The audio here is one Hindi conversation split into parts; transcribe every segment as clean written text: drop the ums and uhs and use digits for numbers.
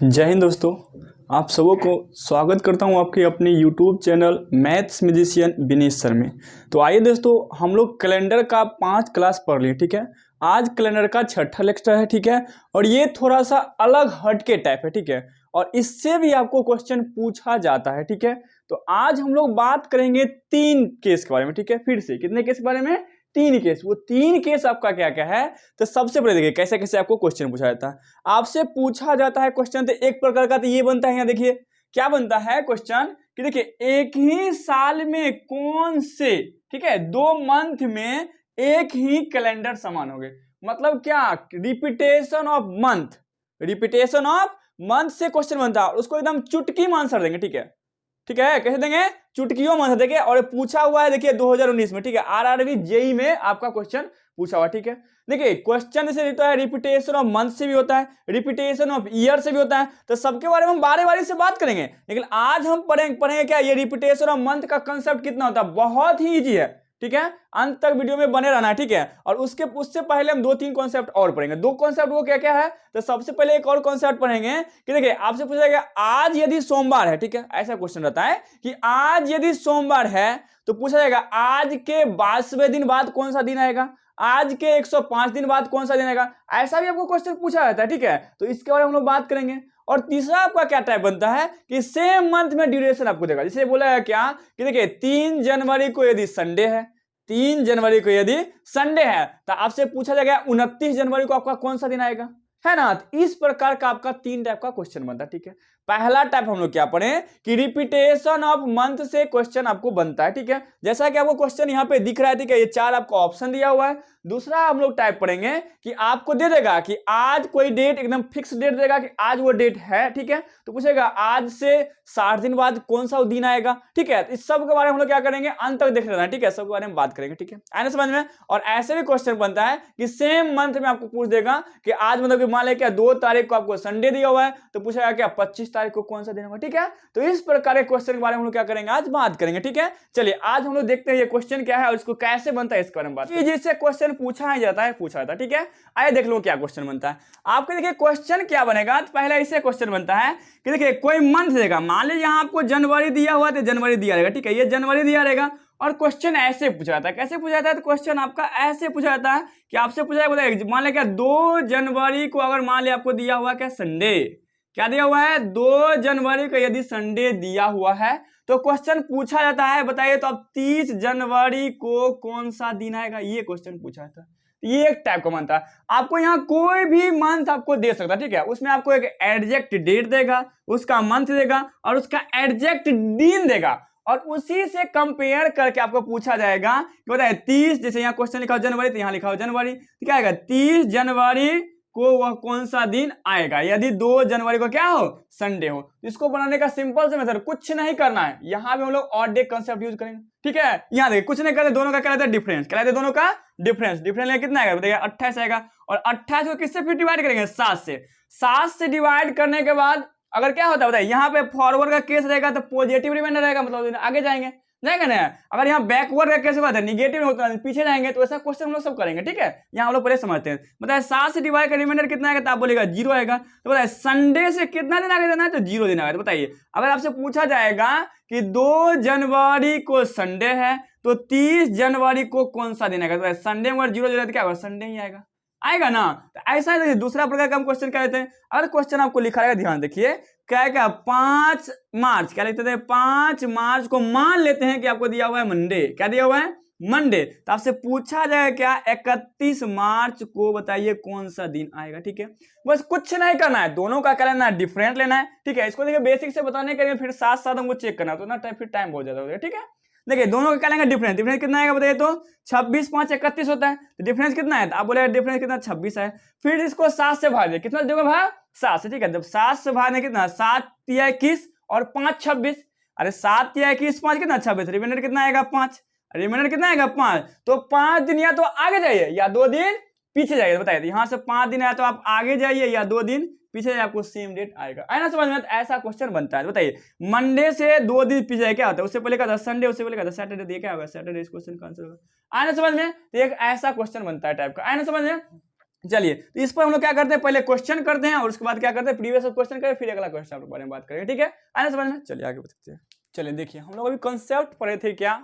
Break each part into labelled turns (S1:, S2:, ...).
S1: जय हिंद दोस्तों, आप सबों को स्वागत करता हूं आपके अपने YouTube channel maths musician Vineet sir में। तो आइए दोस्तों, हम लोग कैलेंडर का 5 क्लास पढ़ लिए। ठीक है, आज कैलेंडर का छठा लेक्चर है। ठीक है, और ये थोड़ा सा अलग हटके टाइप है। ठीक है, और इससे भी आपको क्वेश्चन पूछा जाता है। ठीक है, तो आज हम लोग बात करेंगे 3 केस के बारे में। ठीक है, फिर से कितने केस के बारे में? 3 केस। वो 3 केस आपका क्या क्या है? तो सबसे पहले देखिए कैसे कैसे आपको क्वेश्चन पूछा जाता है। आपसे पूछा जाता है क्वेश्चन तो एक प्रकार का तो ये बनता है, यहाँ देखिए क्या बनता है क्वेश्चन कि देखिए एक ही साल में कौन से, ठीक है, 2 मंथ में एक ही कैलेंडर समान हो गए। मतलब क्या? Repetition of month, repetition of month से क्वेश्चन बनता है और उसको एकदम चुटकी में आंसर देंगे। ठीक है, ठीक है, कैसे देंगे? चुटकियों में आंसर देंगे। और पूछा हुआ है देखिए 2019 में। ठीक है, आरआरबी जेई में आपका क्वेश्चन पूछा हुआ। ठीक है, देखिए क्वेश्चन जैसे होता है रिपीटेशन ऑफ मंथ से भी होता है, रिपीटेशन ऑफ ईयर से भी होता है। तो सबके बारे में हम बारी बारी से बात करेंगे, लेकिन आज हम पढ़ेंगे क्या ये रिपीटेशन ऑफ मंथ का कंसेप्ट कितना होता है। बहुत ही इजी है। ठीक है, अंत तक वीडियो में बने रहना है। ठीक है, और उससे पहले हम 2-3 कॉन्सेप्ट और पढ़ेंगे। 2 कॉन्सेप्ट वो क्या क्या है? तो सबसे पहले एक और कॉन्सेप्ट पढ़ेंगे कि देखिए आपसे पूछा जाएगा आज यदि सोमवार है। ठीक है, ऐसा क्वेश्चन रहता है कि आज यदि सोमवार है तो पूछा जाएगा आज के 22वें दिन बाद कौन सा दिन आएगा, आज के 105 दिन बाद कौन सा दिन आएगा। ऐसा भी आपको क्वेश्चन पूछा जाता है। ठीक है, तो इसके बारे में हम लोग बात करेंगे। और तीसरा आपका क्या टाइप बनता है कि सेम मंथ में ड्यूरेशन आपको देगा। जैसे बोला है क्या कि देखिए 3 जनवरी को यदि संडे है, 3 जनवरी को यदि संडे है तो आपसे पूछा जाएगा 29 जनवरी को आपका कौन सा दिन आएगा, है ना। तो इस प्रकार का आपका 3 टाइप का क्वेश्चन बनता है। ठीक है, पहला टाइप हम लोग क्या पढ़े कि रिपीटेशन ऑफ मंथ से क्वेश्चन आपको बनता है। ठीक है, जैसा कि आपको क्वेश्चन यहाँ पे दिख रहा है। ठीक है, ये 4 आपको ऑप्शन दिया हुआ है। दूसरा हम लोग टाइप पढ़ेंगे कि आपको दे देगा कि आज कोई डेट, एकदम फिक्स डेट देगा कि आज वो डेट है। ठीक है, तो पूछेगा आज से 60 दिन बाद कौन सा दिन आएगा। ठीक है, इस सब के बारे में हम लोग क्या करेंगे, अंत तक देख लेना है। ठीक है, सबके बारे में बात करेंगे। ठीक है, आने समझ में। और ऐसे भी क्वेश्चन बनता है कि सेम मंथ में आपको पूछ देगा कि आज मतलब कि मान ले क्या 2 तारीख को आपको संडे दिया हुआ है तो पूछेगा क्या 25 तारीख को कौन सा दिन होगा। ठीक है, तो इस प्रकार के क्वेश्चन के बारे में हम लोग क्या करेंगे, आज बात करेंगे। ठीक है, चलिए आज हम लोग देखते हैं ये क्वेश्चन क्या है और इसको कैसे बनता है, इसके बारे में बात। जिससे क्वेश्चन पूछा जाता है ठीक है, आइए देख लो क्या क्वेश्चन बनता है। आपके देखिए क्वेश्चन क्या बनेगा, तो पहले ऐसे क्वेश्चन बनता है कि देखिए कोई मंथ देगा, मान लीजिए यहां आपको जनवरी दिया हुआ तो जनवरी दिया रहेगा। ठीक है, ये जनवरी दिया रहेगा और क्वेश्चन ऐसे पूछा जाता है। कैसे पूछा जाता है? तो क्वेश्चन आपका ऐसे पूछा जाता है कि आपसे पूछा जाएगा मान लिया क्या 2 जनवरी को अगर मान लिया आपको दिया हुआ क्या संडे, क्या दिया हुआ है 2 जनवरी को यदि संडे दिया हुआ है तो क्वेश्चन पूछा जाता है बताइए तो अब 30 जनवरी को कौन सा दिन आएगा, ये क्वेश्चन पूछा जाता है। ये एक टाइप का मंथ है। आपको यहाँ कोई भी मंथ आपको दे सकता है। ठीक है, उसमें आपको एक एग्जैक्ट डेट देगा, उसका मंथ देगा और उसका एग्जैक्ट दिन देगा और उसी से कंपेयर करके आपको पूछा जाएगा कि बताइए 30, जैसे यहाँ क्वेश्चन लिखा हो जनवरी तो यहाँ लिखा हो जनवरी, तो क्या आएगा 30 जनवरी को वह कौन सा दिन आएगा यदि 2 जनवरी को क्या हो संडे हो। इसको बनाने का सिंपल से मेथड, कुछ नहीं करना है। यहाँ पे हम लोग ऑड डे कंसेप्ट यूज करेंगे। ठीक है, यहाँ देखिए कुछ नहीं करते, दोनों का क्या रहता है डिफरेंस, क्या रहता है दोनों का डिफरेंस। डिफरेंस कितना आएगा बताइए 28 आएगा और 28 को किससे फिर डिवाइड करेंगे 7 से। 7 से डिवाइड करने के बाद अगर क्या होता है बताइए, यहाँ पे फॉरवर्ड का केस रहेगा तो पॉजिटिव रिमाइंडर रहेगा, मतलब आगे जाएंगे ना। अगर यहाँ बैकवर्ड का केस होता है निगेटिव होता है पीछे जाएंगे, तो ऐसा क्वेश्चन हम लोग सब करेंगे। ठीक है, यहाँ हम लोग पहले समझते हैं। बताए 7 से डिवाइड का रिमाइंडर कितना आएगा तो आप बोलेगा 0 आएगा। तो बताइए संडे से कितना दिन आगे देना है तो 0 दिन आएगा। तो बताइए अगर आपसे पूछा जाएगा कि 2 जनवरी को संडे है तो 30 जनवरी को कौन सा दिन आएगा, तो संडे में 0 तो क्या होगा संडे ही आएगा ना। तो ऐसा ही दूसरा प्रकार का हम क्वेश्चन क्या लेते हैं। अगर क्वेश्चन आपको लिखा रहेगा ध्यान देखिए क्या 5 मार्च, क्या लिखते थे 5 मार्च को मान लेते हैं कि आपको दिया हुआ है मंडे, क्या दिया हुआ है मंडे, तो आपसे पूछा जाएगा क्या 31 मार्च को बताइए कौन सा दिन आएगा। ठीक है, बस कुछ नहीं करना है, दोनों का क्या लेना है डिफरेंट लेना है। ठीक है, इसको देखिए बेसिक से बताने के लिए फिर साथ साथ हमको चेक करना है तो ना फिर टाइम बहुत ज्यादा हो जाएगा। ठीक है, देखिए दोनों का क्या लेंगे डिफरेंस, डिफरेंस कितना आएगा बताइए तो 26 5 31 होता है, तो डिफरेंस कितना है तो आप बोले डिफरेंस कितना 26 है। फिर इसको 7 से भाग दे, कितना दोगे भाई 7 से। ठीक है, जब 7 से भागने कितना 7 या 21 और 5 26, अरे 7 या 21 5 कितना 26, रिमाइंडर कितना आएगा 5, रिमाइंडर कितना आएगा 5। तो 5 दिन या तो आगे जाइए या 2 दिन पीछे जाइए। बताइए यहाँ से 5 दिन आया तो आप आगे जाइए या 2 दिन पीछे आपको सेम डेट आएगा। है ना समझ में? ऐसा क्वेश्चन बनता है। बताइए मंडे से 2 दिन पीछे क्या होता है, उससे पहले का था संडे, उससे पहले का था सैटरडे, दिया क्या होगा सैटरडे, इस क्वेश्चन का आंसर होगा। आना समझ में? तो एक ऐसा क्वेश्चन बनता है टाइप का। आना समझ में? चलिए तो इस पर हम लोग क्या करते हैं, पहले क्वेश्चन करते हैं और उसके बाद क्या करते हैं, प्रीवियस क्वेश्चन करें, फिर अगला क्वेश्चन आपके बारे में बात करेंगे, ठीक है, आने समझ में। चलिए आगे बढ़ते हैं। चलिए देखिए हम लोग अभी कंसेप्ट पढ़े थे क्या,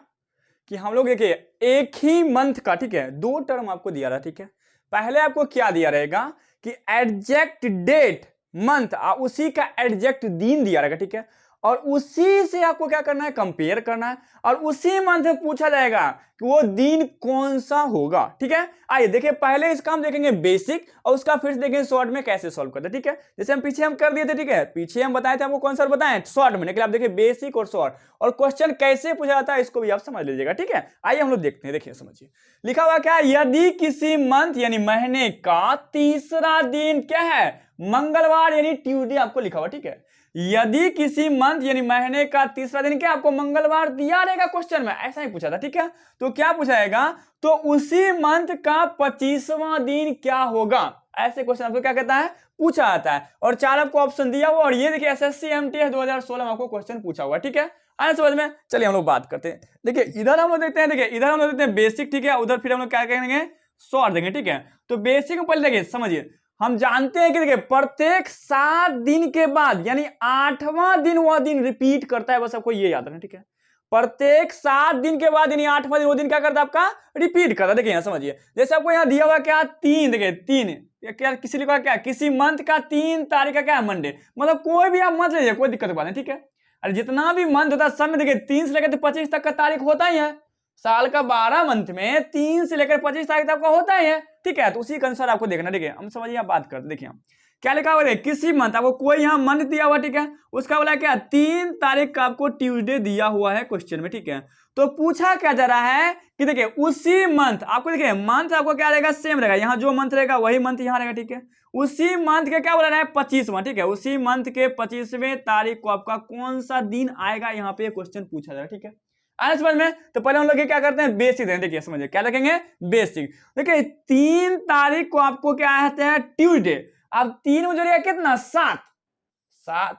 S1: कि हम लोग देखिए एक ही मंथ का, ठीक है, 2 टर्म आपको दिया रहा, ठीक है। पहले आपको क्या दिया रहेगा कि एग्जैक्ट डेट मंथ, उसी का एग्जैक्ट दिन दिया रहेगा, ठीक है, और उसी से आपको क्या करना है, कंपेयर करना है, और उसी मंथ में पूछा जाएगा कि वो दिन कौन सा होगा, ठीक है। आइए देखिए पहले इसका हम देखेंगे बेसिक और उसका फिर देखेंगे शॉर्ट में कैसे सॉल्व करते हैं, ठीक है। जैसे हम पीछे हम कर दिए थे, ठीक है, पीछे हम बताए थे आपको कौन सा बताएं शॉर्ट में, लेकिन आप देखिए बेसिक और शॉर्ट, और क्वेश्चन कैसे पूछा जाता है इसको भी आप समझ लीजिएगा, ठीक है। आइए हम लोग देखते हैं, देखिए समझिए लिखा हुआ क्या, यदि किसी मंथ यानी महीने का तीसरा दिन क्या है, मंगलवार यानी ट्यूसडे आपको लिखा हुआ, ठीक है। यदि किसी मंथ यानी महीने का तीसरा दिन क्या आपको मंगलवार दिया रहेगा, क्वेश्चन में ऐसा ही पूछा था, ठीक है। तो क्या पूछाएगा, तो उसी मंथ का 25वां दिन क्या होगा, ऐसे क्वेश्चन आपको क्या कहता है, पूछा जाता है। और 4 आपको ऑप्शन दिया हुआ, और ये देखिए एसएससी एमटीएस 2016 में आपको क्वेश्चन पूछा हुआ, ठीक है, आने समझ में। चलिए हम लोग बात करते हैं, देखिए इधर हम लोग देखते हैं, देखिए इधर हम लोग देखते हैं बेसिक, ठीक है, उधर फिर हम लोग क्या करेंगे, शॉर्ट देंगे, ठीक है। तो बेसिक में पहले देखिए समझिए, हम जानते हैं कि देखिए प्रत्येक 7 दिन के बाद यानी 8वां दिन वह दिन रिपीट करता है, बस आपको ये याद रखना, ठीक है। प्रत्येक 7 दिन के बाद यानी 8वां दिन वो दिन क्या करता है, आपका रिपीट करता है। देखिए यहां समझिए, जैसे आपको यहाँ दिया हुआ क्या 3, देखिए 3 क्या किसी लिखा क्या, किसी मंथ का 3 तारीख का क्या है, मंडे, मतलब कोई भी आप मंथ लीजिए, कोई दिक्कत की बात नहीं, ठीक है। अरे जितना भी मंथ होता है सब में देखिए 3 से लेकर 25 तक का तारीख होता ही है, साल का 12 मंथ में 3 से लेकर 25 तारीख तक का होता ही है, ठीक है। तो उसी के अनुसार आपको देखना, ठीक है, हम समझिए आप बात करते, देखिए क्या लिखा हुआ है, किसी मंथ, आपको कोई यहाँ मंथ दिया हुआ, ठीक है, उसका बोला क्या 3 तारीख का आपको ट्यूसडे दिया हुआ है क्वेश्चन में, ठीक है। तो पूछा क्या जा रहा है कि देखिए उसी मंथ, आपको देखिए मंथ आपको क्या रहेगा, सेम रहेगा, यहाँ जो मंथ रहेगा वही मंथ यहाँ रहेगा, ठीक है। उसी मंथ के क्या बोला रहा है, 25वां, ठीक है, उसी मंथ के 25वें तारीख को आपका कौन सा दिन आएगा, यहाँ पे क्वेश्चन पूछा जा रहा है, ठीक है, आने समझ में। तो पहले हम लोग क्या करते हैं, बेसिक दें, देखिए समझिए क्या लिखेंगे, बेसिक। देखिए 3 तारीख को आपको क्या कहते हैं, ट्यूसडे, अब 3 में जोड़िएगा कितना, 7,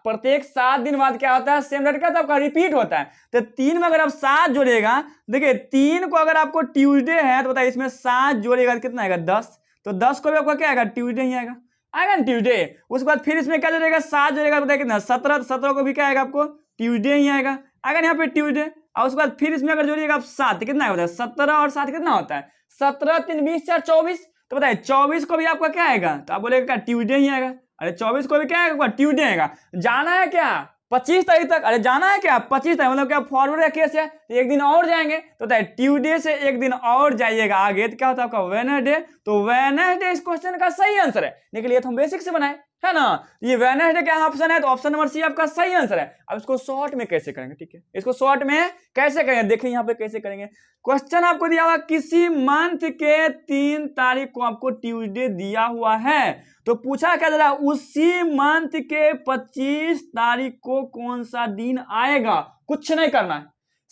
S1: प्रत्येक 7 दिन बाद क्या होता है, सेम डेट क्या होता है आपका, रिपीट होता है। तो 3 में अगर आप 7 जोड़िएगा, देखिए 3 को अगर आपको ट्यूसडे है तो बताइए इसमें 7 जोड़िएगा तो कितना आएगा, 10, तो 10 को भी आपका क्या आएगा, ट्यूसडे ही आएगा ना ट्यूसडे। उसके बाद फिर इसमें क्या जोड़ेगा, 7 जोड़ेगा बताइए कितना, 17, 17 को भी क्या आएगा आपको, ट्यूसडे ही आएगा यहाँ पे ट्यूसडे। और उसके बाद फिर इसमें अगर जोड़िएगा आप 7, कितना होता है, 17 और 7 कितना होता है, 17 3 20 4 24, तो बताइए 24 को भी आपका क्या आएगा, तो आप बोलेगा क्या, ट्यूसडे ही आएगा। अरे 24 को भी क्या आएगा, ट्यूसडे आएगा। जाना है क्या 25 तारीख तक, अरे जाना है क्या 25 तारीख, मतलब क्या फॉरवर्ड का केस है, एक दिन और जाएंगे, तो ट्यूसडे से एक दिन और जाइएगा आगे, तो क्या होता है आपका वेडनेसडे। तो वेडनेसडे इस क्वेश्चन का सही आंसर है, लेकिन ये तो हम बेसिक से बनाए है ना, ये वेडनेसडे क्या ऑप्शन है, तो ऑप्शन नंबर सी आपका सही आंसर है। अब इसको शॉर्ट में कैसे करेंगे, ठीक है, इसको शॉर्ट में कैसे करेंगे, देखिए यहाँ पे कैसे करेंगे। क्वेश्चन आपको दिया हुआ किसी मंथ के 3 तारीख को आपको ट्यूसडे दिया हुआ है, तो पूछा क्या जरा, उसी मंथ के 25 तारीख को कौन सा दिन आएगा, कुछ नहीं करना है,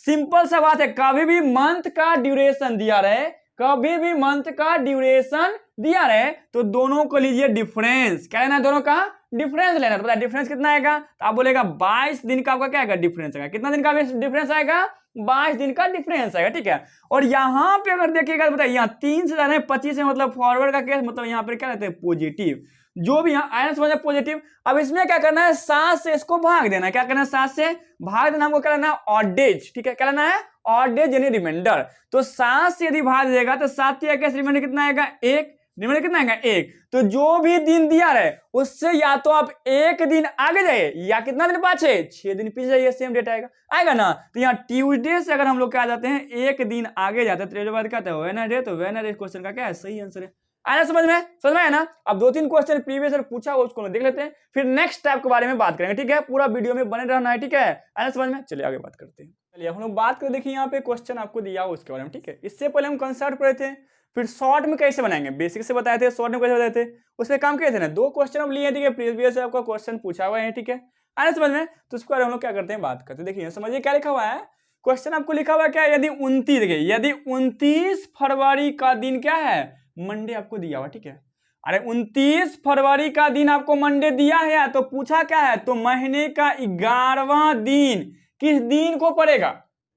S1: सिंपल सा बात है। कभी भी मंथ का ड्यूरेशन दिया रहे, कभी भी मंथ का ड्यूरेशन दिया रहे, तो दोनों को लीजिए डिफरेंस, क्या लेना है, दोनों का डिफरेंस लेना। तो डिफरेंस कितना आएगा, तो आप बोलेगा 22 दिन का आपका क्या आएगा, डिफरेंस आएगा, कितना दिन का डिफरेंस आएगा, 22 दिन का डिफरेंस आएगा, ठीक है। और यहाँ पे अगर देखिएगा तो बताइए, यहाँ 3 से ज्यादा 25 है, मतलब फॉरवर्ड का केस, मतलब यहाँ पे क्या रहते हैं, पॉजिटिव, जो भी यहाँ आया समझ पॉजिटिव। अब इसमें क्या करना है, 7 से इसको भाग देना है, क्या करना है, 7 से भाग देना, हमको क्या करना है, ऑड डेज, ठीक है, क्या करना है, ऑड डेज यानी रिमाइंडर। तो 7 से यदि भाग देगा तो 7 या कैसे रिमाइंडर कितना आएगा, 1, रिमाइंडर कितना आएगा, 1। तो जो भी दिन दिया रहे उससे या तो आप 1 दिन आगे जाइए या कितना दिन पाछे, 6 दिन पीछे जाइए, सेम डेट आएगा ना। तो यहाँ ट्यूसडे से अगर हम लोग क्या जाते हैं, 1 दिन आगे जाते हैं, तो बाद क्या है, वेडनेसडे। तो वेडनेसडे क्वेश्चन का क्या है, सही आंसर है, आया समझ में है ना। अब 2-3 क्वेश्चन प्रीवियस पूछा हो उसको देख लेते हैं, फिर नेक्स्ट टाइप के बारे में बात करेंगे, ठीक है, पूरा वीडियो में बने रहना है, ठीक है, आया समझ में। चलिए आगे बात करते हैं। चलिए हम लोग बात करें, देखिए यहाँ पे क्वेश्चन आपको दिया हो उसके बारे में, ठीक है। इससे पहले हम कंसेप्ट पढ़े थे, फिर शॉर्ट में कैसे बनाएंगे, बेसिक से बताए थे, शॉर्ट में कैसे बताए थे, उसमें काम किए थे ना, 2 क्वेश्चन हम लिए, ठीक है, प्रीवियस आपका क्वेश्चन पूछा हुआ है, ठीक है, आया समझ में। तो उसके बारे में हम लोग क्या करते हैं, बात करते हैं। देखिए समझिए क्या लिखा हुआ है, क्वेश्चन आपको लिखा हुआ है क्या, यदि 29, देखिए यदि 29 फरवरी का दिन क्या है, मंडे आपको दिया हुआ, ठीक है। अरे 29 फरवरी का दिन आपको मंडे दिया है, तो पूछा क्या है, तो महीने का 11वां दिन किस दिन को पड़ेगा,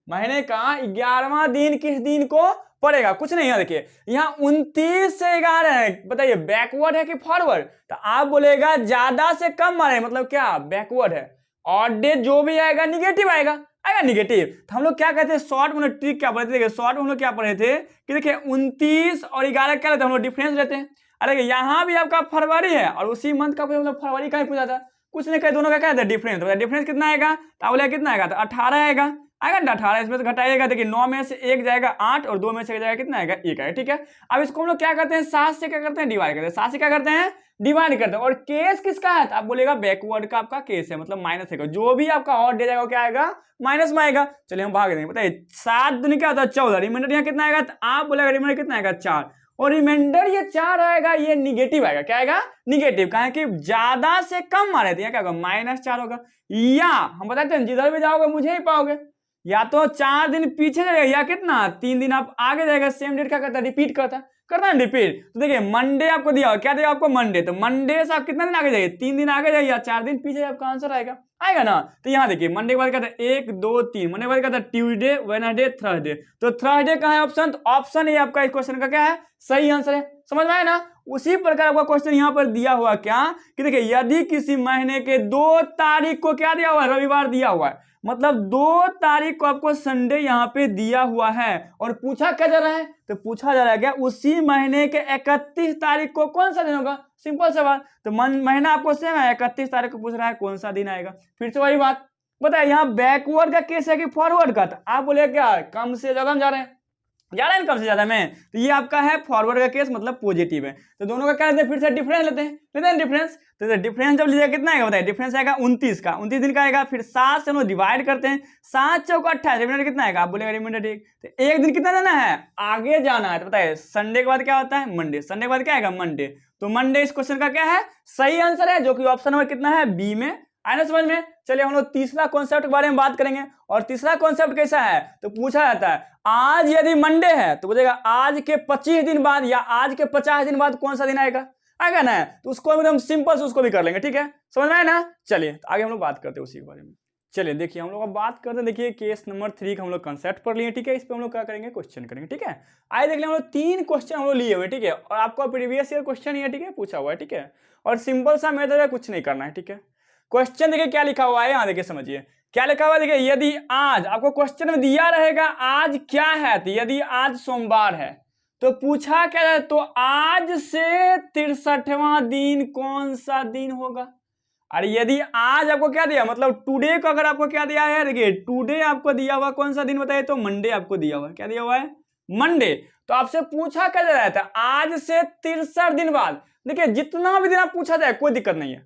S1: महीने का 11वां दिन किस दिन को पड़ेगा, कुछ नहीं है। देखिए यहाँ 29 से 11 है, बताइए बैकवर्ड है कि फॉरवर्ड, तो आप बोलेगा ज्यादा से कम आ रहे, मतलब क्या बैकवर्ड है। ऑड डेज जो भी आएगा निगेटिव आएगा निगेटिव। तो हम लोग क्या कहते हैं शॉर्ट में ट्रिक क्या पढ़े थे, देखिए शॉर्ट में हम लोग क्या पढ़े थे कि देखिए 29 और 11 क्या लेते हैं हम लोग डिफरेंस लेते हैं। अरे यहाँ भी आपका फरवरी है और उसी मंथ का मतलब फरवरी का ही पूछा था, कुछ नहीं कहे दोनों का क्या था डिफरेंस, तो डिफरेंस कितना आएगा, तो बोले कितना आएगा, तो 18 आएगा ना 18, इसमें से घटाइएगा, देखिए 9 में से 1 जाएगा 8 और 2 में से 1 जाएगा कितना आएगा 1 आएगा, ठीक है। अब इसको हम लोग क्या करते हैं 7 से क्या करते हैं डिवाइड करते हैं, 7 से क्या करते हैं डिवाइड करते हैं। और केस किसका है, तो आप बोलेगा बैकवर्ड का आपका केस है, मतलब माइनस है, जो भी आपका ऑड दे जाएगा क्या आएगा माइनस में आएगा। चलिए हम भाग देंगे, बताइए 7 दूनी क्या होता है 14, रिमाइंडर यहाँ कितना आएगा, तो आप बोलेगा रिमाइंडर कितना आएगा 4, और रिमाइंडर ये 4 आएगा, ये निगेटिव आएगा, क्या आएगा निगेटिव, कहा कि ज्यादा से कम आ रहे थे, क्या होगा -4 होगा। या हम बताते हैं जिधर भी जाओगे मुझे ही पाओगे, या तो 4 दिन पीछे जाएगा या कितना 3 दिन आप आगे जाएगा, सेम डेट क्या करता है रिपीट करता है रिपीट। तो देखिए मंडे आपको दिया क्या दिया आपको मंडे, तो मंडे से आप कितना दिन आगे जाइए 3 दिन आगे जाइए या 4 दिन पीछे, आपका आंसर आएगा ना। तो यहाँ देखिए मंडे के बाद क्या था 1 2 3, मंडे के बाद क्या था ट्यूसडे वेडनेसडे थर्सडे, तो थर्सडे कहाँ है ऑप्शन, तो ऑप्शन ए आपका इस क्वेश्चन का क्या है सही आंसर है, समझ में आया ना। उसी प्रकार आपका क्वेश्चन यहाँ पर दिया हुआ क्या कि देखिए यदि किसी महीने के 2 तारीख को क्या दिया हुआ है रविवार दिया हुआ है, मतलब 2 तारीख को आपको संडे यहाँ पे दिया हुआ है, और पूछा क्या जा रहा है, तो पूछा जा रहा है क्या उसी महीने के 31 तारीख को कौन सा दिन होगा, सिंपल सवाल। तो महीना आपको सेम है 31 तारीख को पूछ रहा है कौन सा दिन आएगा, फिर से वही बात बताए यहाँ बैकवर्ड का केस है कि फॉरवर्ड का, तो आप बोले क्या कम से ज्यादा हम जा रहे हैं कम से ज्यादा में, तो ये आपका है फॉरवर्ड का केस मतलब पॉजिटिव है। तो दोनों का क्या लेते हैं फिर से डिफरेंस लेते हैं डिफरेंस, तो डिफरेंस जब लीजिएगा कितना आएगा बताइए, डिफरेंस आएगा 29 का, 29 दिन का आएगा, फिर 7 से हम लोग डिवाइड करते हैं, 7 चौका 28, रिमाइंडर कितना आएगा आप बोलेगा रिमाइंडर ठीक, तो एक दिन कितना जाना है आगे जाना है, तो बताइए संडे के बाद क्या होता है मंडे, संडे के बाद क्या आएगा मंडे, तो मंडे इस क्वेश्चन का क्या है सही आंसर है, जो कि ऑप्शन नंबर कितना है बी में, आया ना समझ में। चलिए हम लोग तीसरा कॉन्सेप्ट के बारे में बात करेंगे, और तीसरा कॉन्सेप्ट कैसा है, तो पूछा जाता है आज यदि मंडे है तो बोलेगा आज के 25 दिन बाद या आज के 50 दिन बाद कौन सा दिन आएगा ना, तो उसको एकदम सिंपल से उसको भी कर लेंगे, ठीक है समझ में आया ना। चलिए तो आगे हम लोग बात करते हैं उसी के बारे में। चलिए देखिए हम लोग अब बात करते हैं, देखिए केस नंबर 3 का हम लोग कंसेप्ट पढ़ लिए, ठीक है, इस पे हम लोग क्या करेंगे क्वेश्चन करेंगे, ठीक है। आइए देख लें हम लोग 3 क्वेश्चन हम लोग लिए हुए, ठीक है, और आपको प्रीवियस ईयर क्वेश्चन ही है, ठीक है पूछा हुआ है, ठीक है, और सिंपल सा मेथड है, कुछ नहीं करना है, ठीक है। क्वेश्चन देखिए क्या लिखा हुआ है, यहाँ देखिए समझिए क्या लिखा हुआ है, देखिए यदि आज आपको क्वेश्चन में दिया रहेगा आज क्या है, तो यदि आज सोमवार है तो पूछा क्या है, तो आज से 63वां दिन कौन सा दिन होगा। अरे यदि आज आपको क्या दिया मतलब टुडे को अगर आपको क्या दिया है, देखिए टुडे आपको दिया हुआ कौन सा दिन बताइए, तो मंडे आपको दिया हुआ है, क्या दिया हुआ है मंडे, तो आपसे पूछा क्या जा रहा था आज से 63 दिन बाद, देखिए जितना भी दिन आप पूछा जाए कोई दिक्कत नहीं है,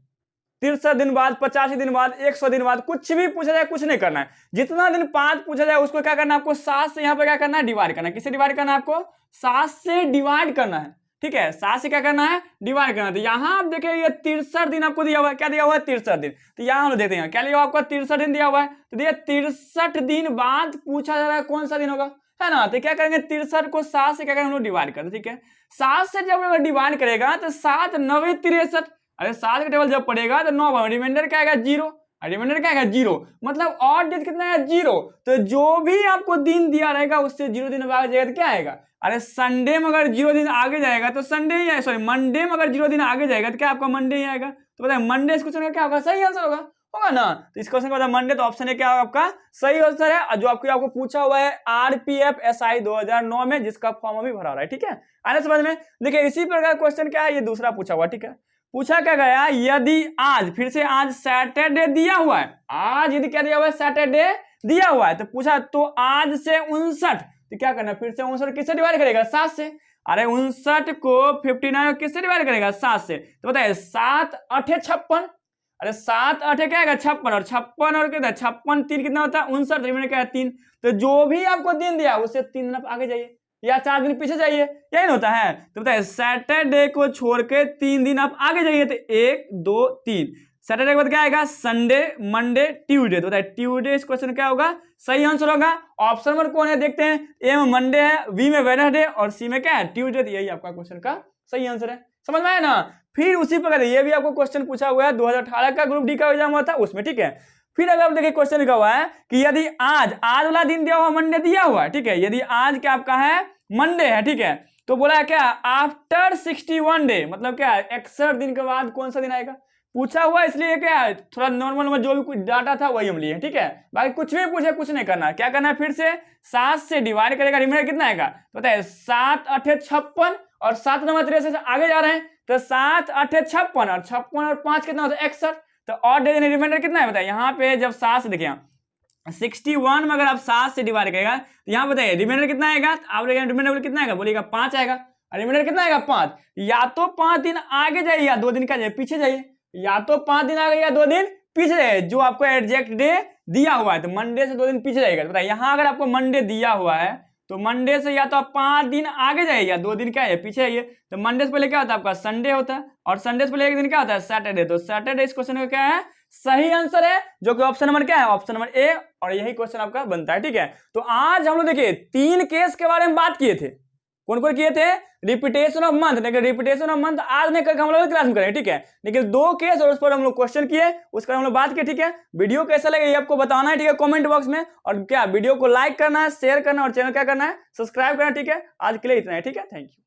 S1: 63 दिन बाद 85 दिन बाद 100 दिन बाद कुछ भी पूछा जाए कुछ नहीं करना है, जितना दिन 5 पूछा जाए उसको क्या करना है आपको 7 से यहाँ पे क्या करना है डिवाइड करना है, किससे डिवाइड करना है आपको 7 से डिवाइड करना है, ठीक है 7 से क्या करना है डिवाइड करना है। तो यहाँ आप देखिए ये 63 दिन आपको दिया हुआ है, क्या दिया हुआ है 63 दिन, तो यहाँ हम देखते हैं क्या लिया हुआ आपको 63 दिन दिया हुआ है, तो देखिए 63 दिन बाद पूछा जा रहा है कौन सा दिन होगा, है ना, तो क्या करेंगे 63 को 7 से क्या करेंगे हम लोग डिवाइड करते, ठीक है 7 से जब डिवाइड करेगा तो 7 9 63, अरे 7 का टेबल जब पड़ेगा तो 9 रिमाइंडर क्या आएगा 0, रिमाइंडर क्या आएगा 0, मतलब ऑड डेज कितना है 0, तो जो भी आपको दिन दिया रहेगा उससे 0 दिन आगे जाएगा तो क्या आएगा, अरे संडे में अगर 0 दिन आगे जाएगा तो संडे ही आएगा, सॉरी मंडे में अगर 0 दिन आगे जाएगा तो क्या आपका मंडे ही आएगा, तो बताए मंडे इस क्वेश्चन का क्या होगा सही आंसर होगा ना। तो इस क्वेश्चन का मंडे, तो ऑप्शन है क्या होगा आपका सही आंसर है, जो आपको पूछा हुआ है आरपीएफ एसआई 2009 में, जिसका फॉर्म अभी भरा रहा है, ठीक है आने समझ में। देखिए इसी प्रकार क्वेश्चन क्या है, ये दूसरा पूछा हुआ, ठीक है, पूछा क्या गया यदि आज फिर से आज सैटरडे दिया हुआ है, आज यदि क्या दिया हुआ है सैटरडे दिया हुआ है, तो पूछा तो आज से 59, तो क्या करना फिर से 59 किससे डिवाइड करेगा 7 से, अरे 59 को 59 किससे डिवाइड करेगा 7 से, तो बताइए 7 8 56, अरे 7 8 क्या आएगा 56, और 56 और कितना 56 3 कितना होता है 59, रिमाइंडर क्या है 3, तो जो भी आपको दिन दिया उससे 3 दिन आप आगे जाइए या 4 दिन पीछे जाइए, यही ना होता है। तो बताइए सैटरडे को छोड़ के 3 दिन आप आगे जाइए, तो 1 2 3, सैटरडे के बाद क्या आएगा संडे मंडे ट्यूसडे, तो बताइए ट्यूसडे इस क्वेश्चन क्या होगा सही आंसर होगा। ऑप्शन नंबर कौन है देखते हैं, ए में मंडे है, बी में वेडनेसडे और सी में क्या है ट्यूसडे, यही आपका क्वेश्चन का सही आंसर है, समझ में आया ना। फिर उसी प्रकार ये भी आपको क्वेश्चन पूछा हुआ है 2018 का ग्रुप डी का एग्जाम हुआ था उसमें, ठीक है। फिर अगर आप देखिए क्वेश्चन लिखा हुआ है कि यदि आज वाला दिन दिया हुआ मंडे दिया हुआ है, ठीक है, यदि आज क्या आपका है मंडे है, ठीक है। तो बोला है क्या आफ्टर 61 डे, मतलब क्या 61 दिन के बाद कौन सा दिन आएगा पूछा हुआ, इसलिए क्या है थोड़ा नॉर्मल जो भी कुछ डाटा था वही हम लिए, ठीक है। बाकी कुछ भी पूछे कुछ नहीं करना, क्या करना है फिर से 7 से डिवाइड करेगा, रिमाइंडर कितना आएगा तो बताइए 7 8 56 और 7 नंबर 63 से आगे जा रहे हैं तो 7 8 56 और 56 और 5 कितना होता है 61, तो और रिमाइंडर कितना है बताइए। यहाँ पे जब 7 से देखिए 61 में अगर आप 7 से डिवाइड करेगा तो यहाँ बताइए रिमाइंडर कितना आएगा, आप रिमाइंडर कितना आएगा बोलिएगा 5 आएगा, रिमाइंडर कितना आएगा 5, या तो 5 दिन आगे जाइए या 2 दिन का जाइए पीछे जाइए, या तो 5 दिन आगे या 2 दिन पीछे जाइए, जो आपको एग्जैक्ट डे दिया हुआ है तो मंडे से 2 दिन पीछे जाएगा। बताइए यहाँ अगर आपको मंडे दिया हुआ है तो मंडे से या तो आप 5 दिन आगे जाइए या 2 दिन क्या है पीछे जाइए, तो मंडे से पहले क्या होता है आपका संडे होता है और संडे से पहले एक दिन क्या होता है सैटरडे, तो सैटरडे इस क्वेश्चन का क्या है सही आंसर है, जो कि ऑप्शन नंबर क्या है ऑप्शन नंबर ए, और यही क्वेश्चन आपका बनता है, ठीक है। तो आज हम लोग देखिए 3 केस के बारे में बात किए थे, कौन कौन किए थे रिपीटेशन ऑफ मंथ, लेकिन रिपीटेशन ऑफ मंथ आज नहीं करके हम लोग क्लास में करेंगे, ठीक है। लेकिन 2 केस और उस पर हम लोग क्वेश्चन किए, उसका हम लोग बात किए, ठीक है। वीडियो कैसा लगे ये आपको बताना है, ठीक है, कमेंट बॉक्स में, और क्या वीडियो को लाइक करना है, शेयर करना और चैनल क्या करना है सब्सक्राइब करना, ठीक है। आज के लिए इतना है, ठीक है, थैंक यू।